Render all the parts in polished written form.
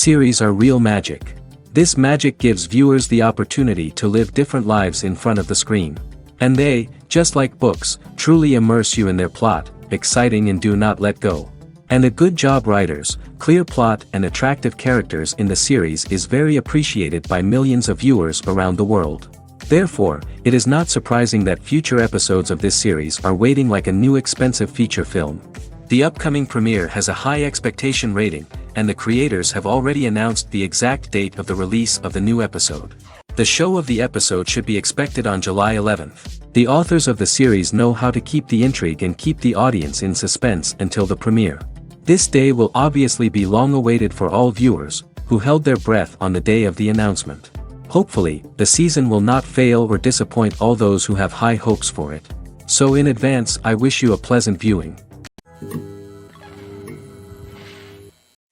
series are real magic. This magic gives viewers the opportunity to live different lives in front of the screen. And they, just like books, truly immerse you in their plot, exciting and do not let go. And a good job writers, clear plot and attractive characters in the series is very appreciated by millions of viewers around the world. Therefore, it is not surprising that future episodes of this series are waiting like a new expensive feature film. The upcoming premiere has a high expectation rating, and the creators have already announced the exact date of the release of the new episode. The show of the episode should be expected on July 11th. The authors of the series know how to keep the intrigue and keep the audience in suspense until the premiere. This day will obviously be long awaited for all viewers, who held their breath on the day of the announcement. Hopefully, the season will not fail or disappoint all those who have high hopes for it. So in advance, I wish you a pleasant viewing.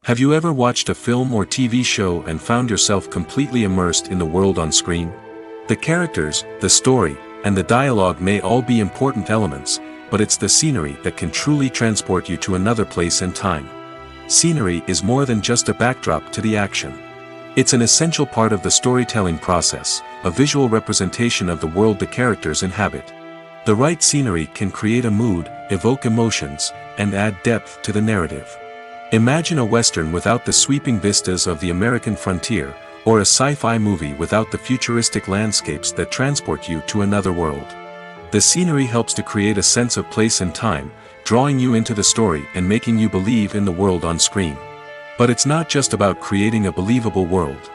Have you ever watched a film or TV show and found yourself completely immersed in the world on screen? The characters, the story, and the dialogue may all be important elements, but it's the scenery that can truly transport you to another place and time. Scenery is more than just a backdrop to the action. It's an essential part of the storytelling process, a visual representation of the world the characters inhabit. The right scenery can create a mood, evoke emotions, and add depth to the narrative. Imagine a western without the sweeping vistas of the American frontier, or a sci-fi movie without the futuristic landscapes that transport you to another world. The scenery helps to create a sense of place and time, drawing you into the story and making you believe in the world on screen. But it's not just about creating a believable world.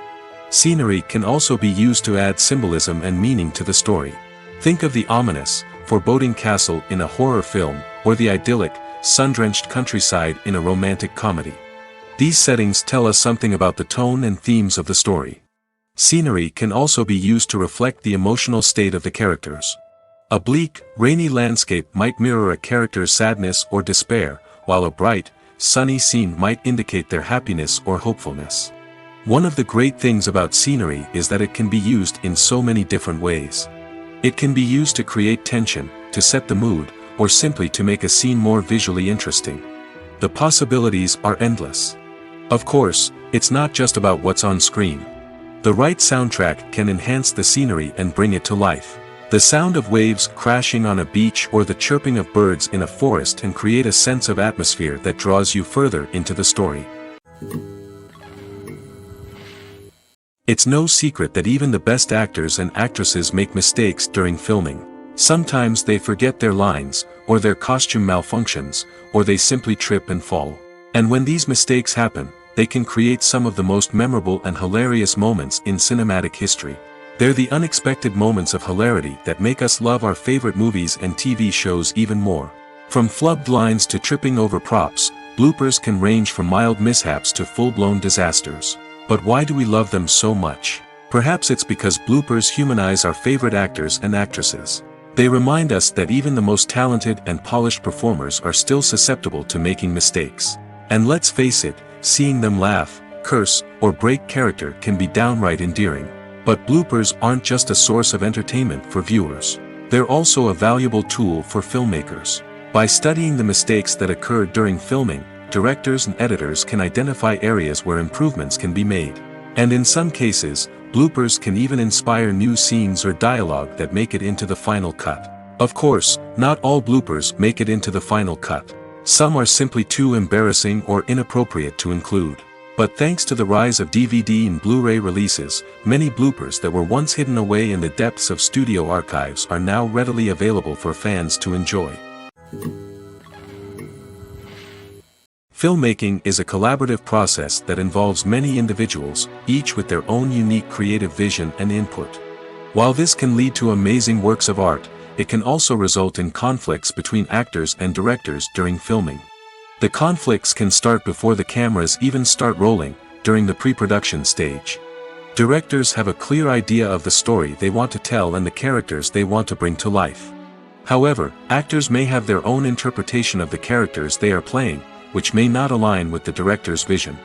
Scenery can also be used to add symbolism and meaning to the story. Think of the ominous, foreboding castle in a horror film, or the idyllic, sun-drenched countryside in a romantic comedy. These settings tell us something about the tone and themes of the story. Scenery can also be used to reflect the emotional state of the characters. A bleak, rainy landscape might mirror a character's sadness or despair, while a bright, sunny scene might indicate their happiness or hopefulness. One of the great things about scenery is that it can be used in so many different ways. It can be used to create tension, to set the mood, or simply to make a scene more visually interesting. The possibilities are endless. Of course, it's not just about what's on screen. The right soundtrack can enhance the scenery and bring it to life. The sound of waves crashing on a beach or the chirping of birds in a forest can create a sense of atmosphere that draws you further into the story. It's no secret that even the best actors and actresses make mistakes during filming. Sometimes they forget their lines, or their costume malfunctions, or they simply trip and fall. And when these mistakes happen, they can create some of the most memorable and hilarious moments in cinematic history. They're the unexpected moments of hilarity that make us love our favorite movies and TV shows even more. From flubbed lines to tripping over props, bloopers can range from mild mishaps to full-blown disasters. But why do we love them so much? Perhaps it's because bloopers humanize our favorite actors and actresses. They remind us that even the most talented and polished performers are still susceptible to making mistakes. And let's face it, seeing them laugh, curse, or break character can be downright endearing. But bloopers aren't just a source of entertainment for viewers. They're also a valuable tool for filmmakers. By studying the mistakes that occurred during filming, directors and editors can identify areas where improvements can be made. And in some cases, bloopers can even inspire new scenes or dialogue that make it into the final cut. Of course, not all bloopers make it into the final cut. Some are simply too embarrassing or inappropriate to include. But thanks to the rise of DVD and Blu-ray releases, many bloopers that were once hidden away in the depths of studio archives are now readily available for fans to enjoy. Filmmaking is a collaborative process that involves many individuals, each with their own unique creative vision and input. While this can lead to amazing works of art, it can also result in conflicts between actors and directors during filming. The conflicts can start before the cameras even start rolling, during the pre-production stage. Directors have a clear idea of the story they want to tell and the characters they want to bring to life. However, actors may have their own interpretation of the characters they are playing, which may not align with the director's vision.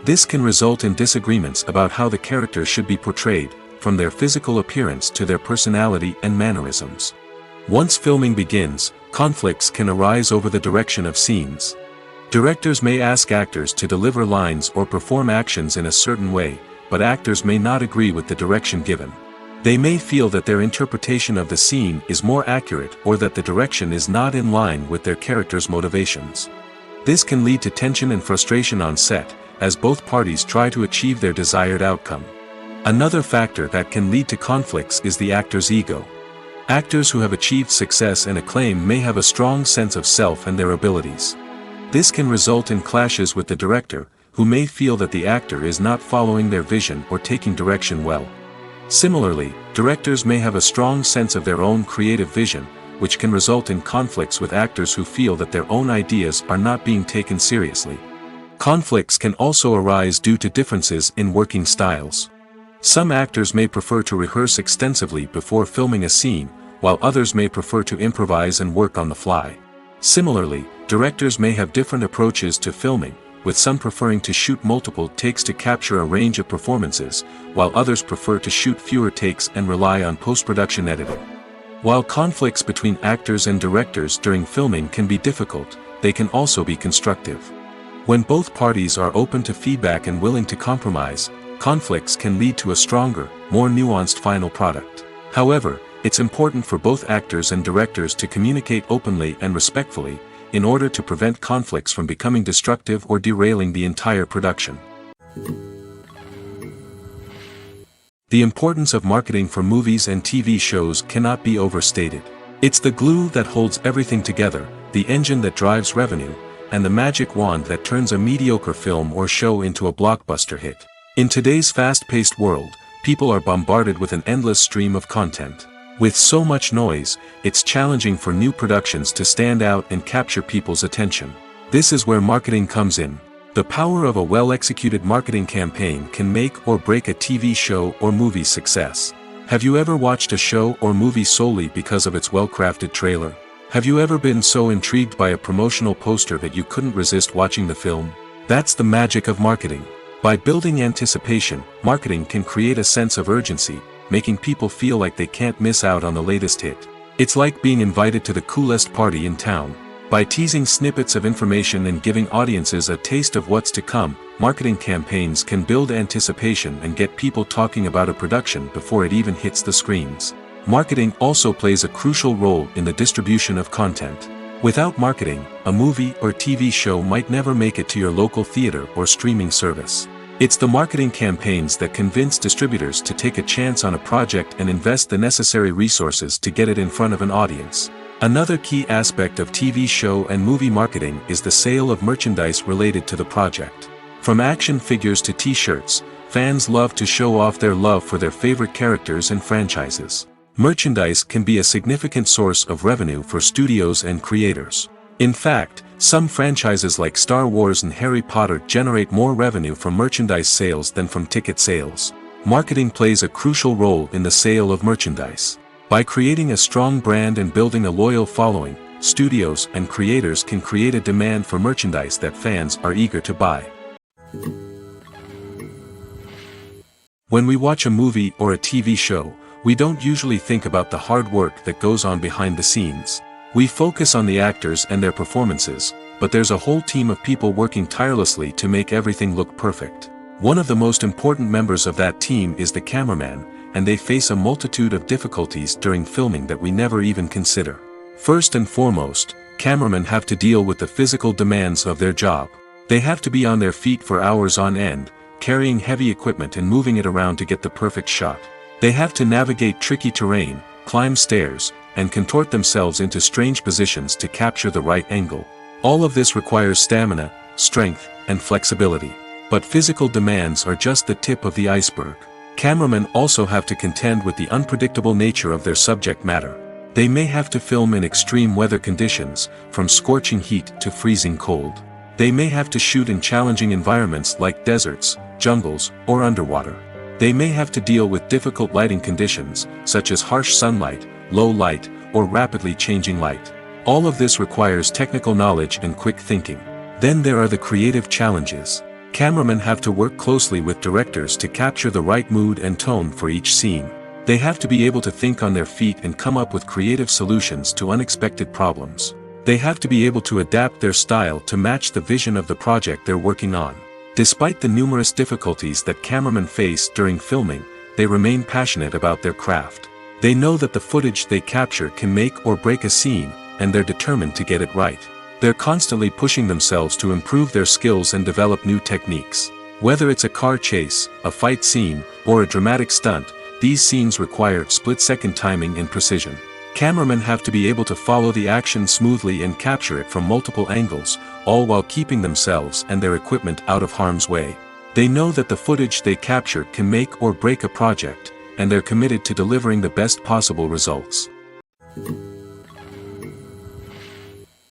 This can result in disagreements about how the characters should be portrayed, from their physical appearance to their personality and mannerisms. Once filming begins, conflicts can arise over the direction of scenes. Directors may ask actors to deliver lines or perform actions in a certain way, but actors may not agree with the direction given. They may feel that their interpretation of the scene is more accurate or that the direction is not in line with their character's motivations. This can lead to tension and frustration on set, as both parties try to achieve their desired outcome. Another factor that can lead to conflicts is the actor's ego. Actors who have achieved success and acclaim may have a strong sense of self and their abilities. This can result in clashes with the director, who may feel that the actor is not following their vision or taking direction well. Similarly, directors may have a strong sense of their own creative vision, which can result in conflicts with actors who feel that their own ideas are not being taken seriously. Conflicts can also arise due to differences in working styles. Some actors may prefer to rehearse extensively before filming a scene, while others may prefer to improvise and work on the fly. Similarly, directors may have different approaches to filming, with some preferring to shoot multiple takes to capture a range of performances, while others prefer to shoot fewer takes and rely on post-production editing. While conflicts between actors and directors during filming can be difficult, they can also be constructive. When both parties are open to feedback and willing to compromise, conflicts can lead to a stronger, more nuanced final product. However, it's important for both actors and directors to communicate openly and respectfully, in order to prevent conflicts from becoming destructive or derailing the entire production. The importance of marketing for movies and TV shows cannot be overstated. It's the glue that holds everything together, the engine that drives revenue, and the magic wand that turns a mediocre film or show into a blockbuster hit. In today's fast-paced world, people are bombarded with an endless stream of content. With so much noise, it's challenging for new productions to stand out and capture people's attention. This is where marketing comes in. The power of a well-executed marketing campaign can make or break a TV show or movie's success. Have you ever watched a show or movie solely because of its well-crafted trailer? Have you ever been so intrigued by a promotional poster that you couldn't resist watching the film? That's the magic of marketing. By building anticipation, marketing can create a sense of urgency, making people feel like they can't miss out on the latest hit. It's like being invited to the coolest party in town. By teasing snippets of information and giving audiences a taste of what's to come, marketing campaigns can build anticipation and get people talking about a production before it even hits the screens. Marketing also plays a crucial role in the distribution of content. Without marketing, a movie or TV show might never make it to your local theater or streaming service. It's the marketing campaigns that convince distributors to take a chance on a project and invest the necessary resources to get it in front of an audience. Another key aspect of TV show and movie marketing is the sale of merchandise related to the project. From action figures to t-shirts, fans love to show off their love for their favorite characters and franchises. Merchandise can be a significant source of revenue for studios and creators. In fact, some franchises like Star Wars and Harry Potter generate more revenue from merchandise sales than from ticket sales. Marketing plays a crucial role in the sale of merchandise. By creating a strong brand and building a loyal following, studios and creators can create a demand for merchandise that fans are eager to buy. When we watch a movie or a TV show, we don't usually think about the hard work that goes on behind the scenes. We focus on the actors and their performances, but there's a whole team of people working tirelessly to make everything look perfect. One of the most important members of that team is the cameraman, and they face a multitude of difficulties during filming that we never even consider. First and foremost, cameramen have to deal with the physical demands of their job. They have to be on their feet for hours on end, carrying heavy equipment and moving it around to get the perfect shot. They have to navigate tricky terrain, climb stairs, and contort themselves into strange positions to capture the right angle. All of this requires stamina, strength, and flexibility. But physical demands are just the tip of the iceberg. Cameramen also have to contend with the unpredictable nature of their subject matter. They may have to film in extreme weather conditions, from scorching heat to freezing cold. They may have to shoot in challenging environments like deserts, jungles, or underwater. They may have to deal with difficult lighting conditions, such as harsh sunlight, low light, or rapidly changing light. All of this requires technical knowledge and quick thinking. Then there are the creative challenges. Cameramen have to work closely with directors to capture the right mood and tone for each scene. They have to be able to think on their feet and come up with creative solutions to unexpected problems. They have to be able to adapt their style to match the vision of the project they're working on. Despite the numerous difficulties that cameramen face during filming, they remain passionate about their craft. They know that the footage they capture can make or break a scene, and they're determined to get it right. They're constantly pushing themselves to improve their skills and develop new techniques. Whether it's a car chase, a fight scene, or a dramatic stunt, these scenes require split-second timing and precision. Cameramen have to be able to follow the action smoothly and capture it from multiple angles, all while keeping themselves and their equipment out of harm's way. They know that the footage they capture can make or break a project, and they're committed to delivering the best possible results.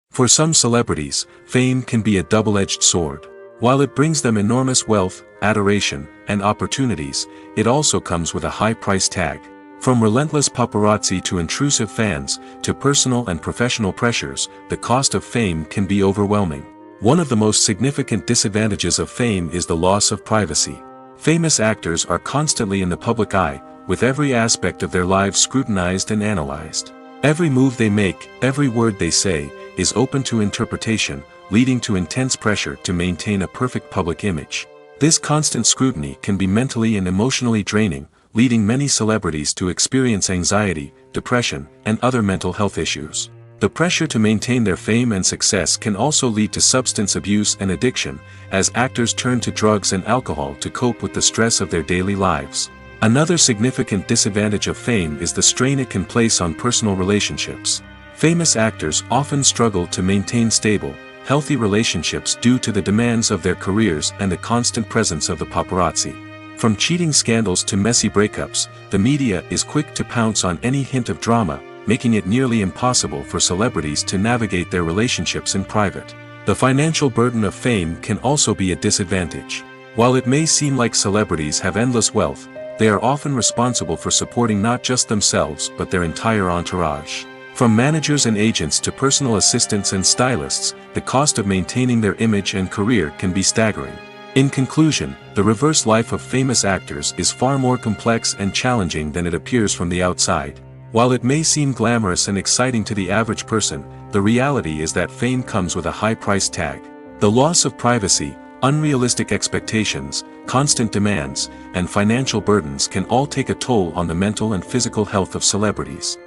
For some celebrities, fame can be a double-edged sword. While it brings them enormous wealth, adoration, and opportunities, it also comes with a high price tag. From relentless paparazzi to intrusive fans, to personal and professional pressures, the cost of fame can be overwhelming. One of the most significant disadvantages of fame is the loss of privacy. Famous actors are constantly in the public eye, with every aspect of their lives scrutinized and analyzed. Every move they make, every word they say, is open to interpretation, leading to intense pressure to maintain a perfect public image. This constant scrutiny can be mentally and emotionally draining, leading many celebrities to experience anxiety, depression, and other mental health issues. The pressure to maintain their fame and success can also lead to substance abuse and addiction, as actors turn to drugs and alcohol to cope with the stress of their daily lives. Another significant disadvantage of fame is the strain it can place on personal relationships. Famous actors often struggle to maintain stable, healthy relationships due to the demands of their careers and the constant presence of the paparazzi. From cheating scandals to messy breakups, the media is quick to pounce on any hint of drama, making it nearly impossible for celebrities to navigate their relationships in private. The financial burden of fame can also be a disadvantage. While it may seem like celebrities have endless wealth, they are often responsible for supporting not just themselves but their entire entourage. From managers and agents to personal assistants and stylists, the cost of maintaining their image and career can be staggering. In conclusion, the reverse life of famous actors is far more complex and challenging than it appears from the outside. While it may seem glamorous and exciting to the average person, the reality is that fame comes with a high price tag. The loss of privacy, unrealistic expectations, constant demands, and financial burdens can all take a toll on the mental and physical health of celebrities.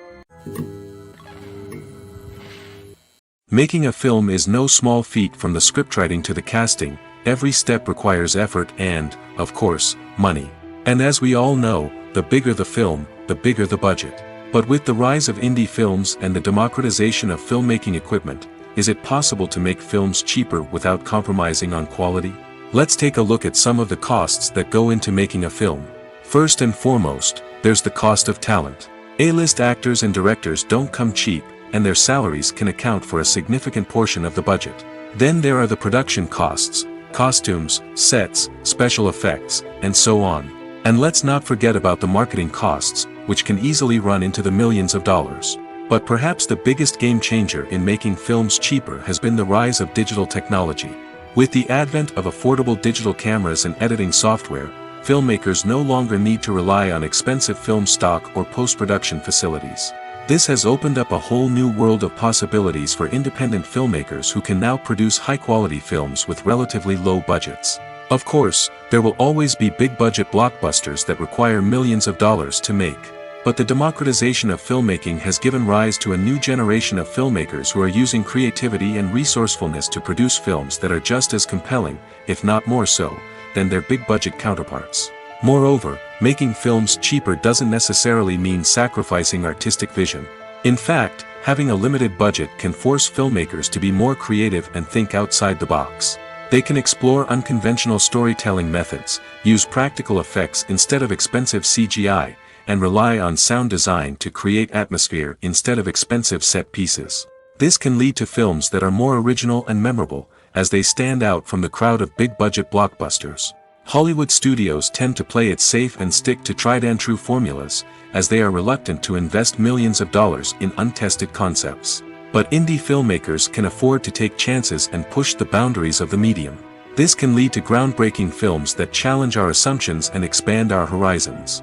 Making a film is no small feat. From the scriptwriting to the casting, every step requires effort and, of course, money. And as we all know, the bigger the film, the bigger the budget. But with the rise of indie films and the democratization of filmmaking equipment, is it possible to make films cheaper without compromising on quality? Let's take a look at some of the costs that go into making a film. First and foremost, there's the cost of talent. A-list actors and directors don't come cheap, and their salaries can account for a significant portion of the budget. Then there are the production costs, costumes, sets, special effects, and so on. And let's not forget about the marketing costs, which can easily run into the millions of dollars. But perhaps the biggest game changer in making films cheaper has been the rise of digital technology. With the advent of affordable digital cameras and editing software, filmmakers no longer need to rely on expensive film stock or post-production facilities. This has opened up a whole new world of possibilities for independent filmmakers who can now produce high-quality films with relatively low budgets. Of course, there will always be big-budget blockbusters that require millions of dollars to make. But the democratization of filmmaking has given rise to a new generation of filmmakers who are using creativity and resourcefulness to produce films that are just as compelling, if not more so, than their big-budget counterparts. Moreover, making films cheaper doesn't necessarily mean sacrificing artistic vision. In fact, having a limited budget can force filmmakers to be more creative and think outside the box. They can explore unconventional storytelling methods, use practical effects instead of expensive CGI, and rely on sound design to create atmosphere instead of expensive set pieces. This can lead to films that are more original and memorable, as they stand out from the crowd of big-budget blockbusters. Hollywood studios tend to play it safe and stick to tried-and-true formulas, as they are reluctant to invest millions of dollars in untested concepts. But indie filmmakers can afford to take chances and push the boundaries of the medium. This can lead to groundbreaking films that challenge our assumptions and expand our horizons.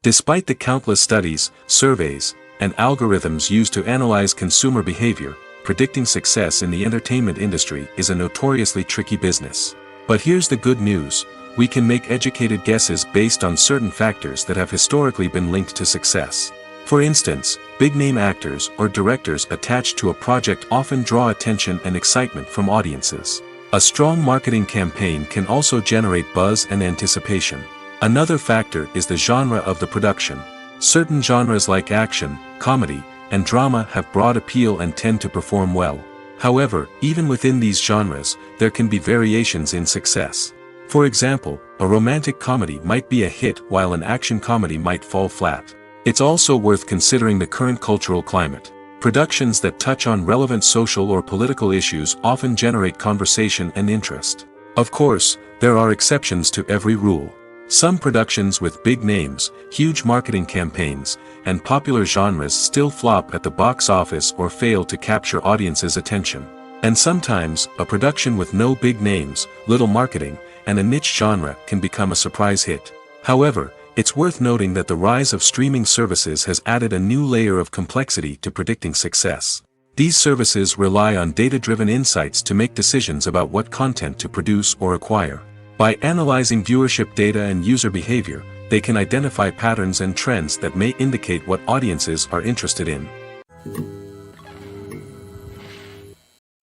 Despite the countless studies, surveys, and algorithms used to analyze consumer behavior, predicting success in the entertainment industry is a notoriously tricky business. But here's the good news: we can make educated guesses based on certain factors that have historically been linked to success. For instance, big-name actors or directors attached to a project often draw attention and excitement from audiences. A strong marketing campaign can also generate buzz and anticipation. Another factor is the genre of the production. Certain genres like action, comedy, and drama have broad appeal and tend to perform well. However, even within these genres, there can be variations in success. For example, a romantic comedy might be a hit while an action comedy might fall flat. It's also worth considering the current cultural climate. Productions that touch on relevant social or political issues often generate conversation and interest. Of course, there are exceptions to every rule. Some productions with big names, huge marketing campaigns, and popular genres still flop at the box office or fail to capture audiences' attention. And sometimes, a production with no big names, little marketing, and a niche genre can become a surprise hit. However, it's worth noting that the rise of streaming services has added a new layer of complexity to predicting success. These services rely on data-driven insights to make decisions about what content to produce or acquire. By analyzing viewership data and user behavior, they can identify patterns and trends that may indicate what audiences are interested in.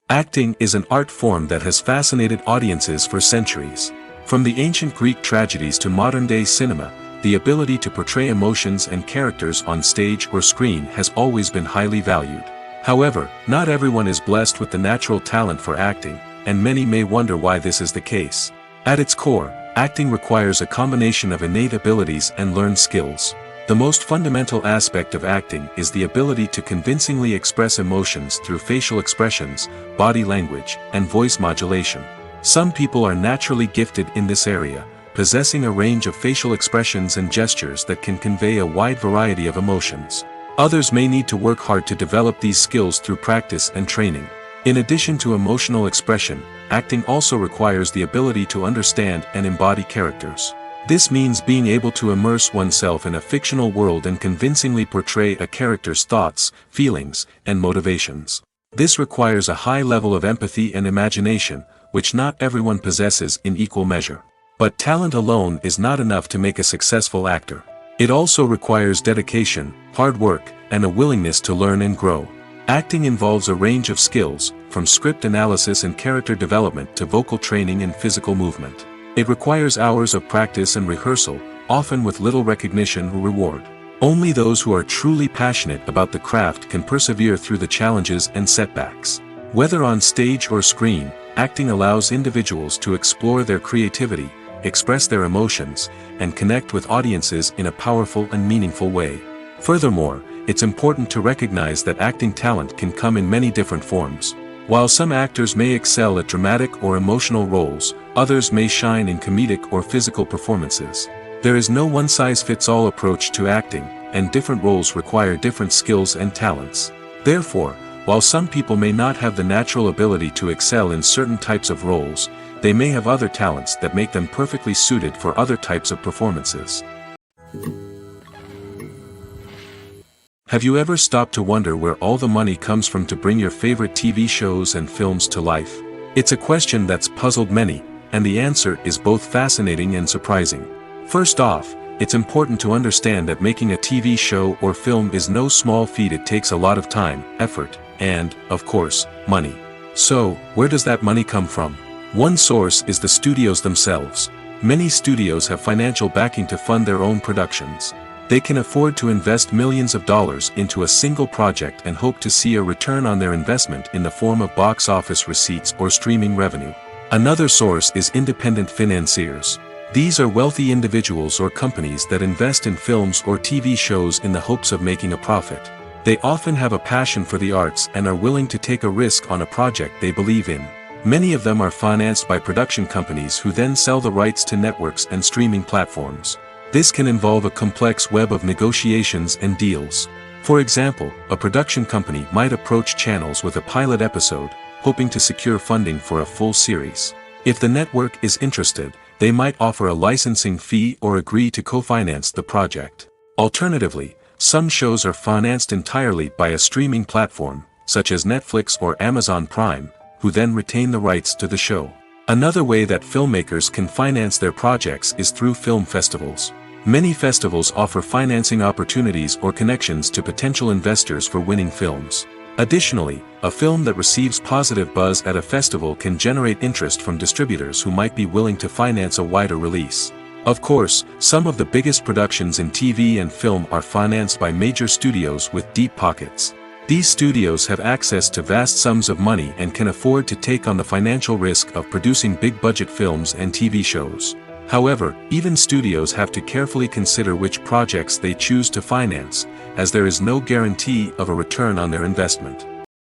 Acting is an art form that has fascinated audiences for centuries. From the ancient Greek tragedies to modern-day cinema, the ability to portray emotions and characters on stage or screen has always been highly valued. However, not everyone is blessed with the natural talent for acting, and many may wonder why this is the case. At its core, acting requires a combination of innate abilities and learned skills. The most fundamental aspect of acting is the ability to convincingly express emotions through facial expressions, body language, and voice modulation. Some people are naturally gifted in this area, possessing a range of facial expressions and gestures that can convey a wide variety of emotions. Others may need to work hard to develop these skills through practice and training. In addition to emotional expression, acting also requires the ability to understand and embody characters. This means being able to immerse oneself in a fictional world and convincingly portray a character's thoughts, feelings, and motivations. This requires a high level of empathy and imagination, which not everyone possesses in equal measure. But talent alone is not enough to make a successful actor. It also requires dedication, hard work, and a willingness to learn and grow. Acting involves a range of skills, from script analysis and character development to vocal training and physical movement. It requires hours of practice and rehearsal, often with little recognition or reward. Only those who are truly passionate about the craft can persevere through the challenges and setbacks. Whether on stage or screen, acting allows individuals to explore their creativity, express their emotions, and connect with audiences in a powerful and meaningful way. Furthermore, it's important to recognize that acting talent can come in many different forms. While some actors may excel at dramatic or emotional roles, others may shine in comedic or physical performances. There is no one-size-fits-all approach to acting, and different roles require different skills and talents. Therefore, while some people may not have the natural ability to excel in certain types of roles, they may have other talents that make them perfectly suited for other types of performances. Have you ever stopped to wonder where all the money comes from to bring your favorite TV shows and films to life? It's a question that's puzzled many, and the answer is both fascinating and surprising. First off, it's important to understand that making a TV show or film is no small feat. It takes a lot of time, effort, and, of course, money. So, where does that money come from? One source is the studios themselves. Many studios have financial backing to fund their own productions. They can afford to invest millions of dollars into a single project and hope to see a return on their investment in the form of box office receipts or streaming revenue. Another source is independent financiers. These are wealthy individuals or companies that invest in films or TV shows in the hopes of making a profit. They often have a passion for the arts and are willing to take a risk on a project they believe in. Many of them are financed by production companies who then sell the rights to networks and streaming platforms. This can involve a complex web of negotiations and deals. For example, a production company might approach channels with a pilot episode, hoping to secure funding for a full series. If the network is interested, they might offer a licensing fee or agree to co-finance the project. Alternatively, Some shows are financed entirely by a streaming platform, such as Netflix or Amazon Prime, who then retain the rights to the show. Another way that filmmakers can finance their projects is through film festivals. Many festivals offer financing opportunities or connections to potential investors for winning films. Additionally, a film that receives positive buzz at a festival can generate interest from distributors who might be willing to finance a wider release. Of course, some of the biggest productions in TV and film are financed by major studios with deep pockets. These studios have access to vast sums of money and can afford to take on the financial risk of producing big-budget films and TV shows. However, even studios have to carefully consider which projects they choose to finance, as there is no guarantee of a return on their investment.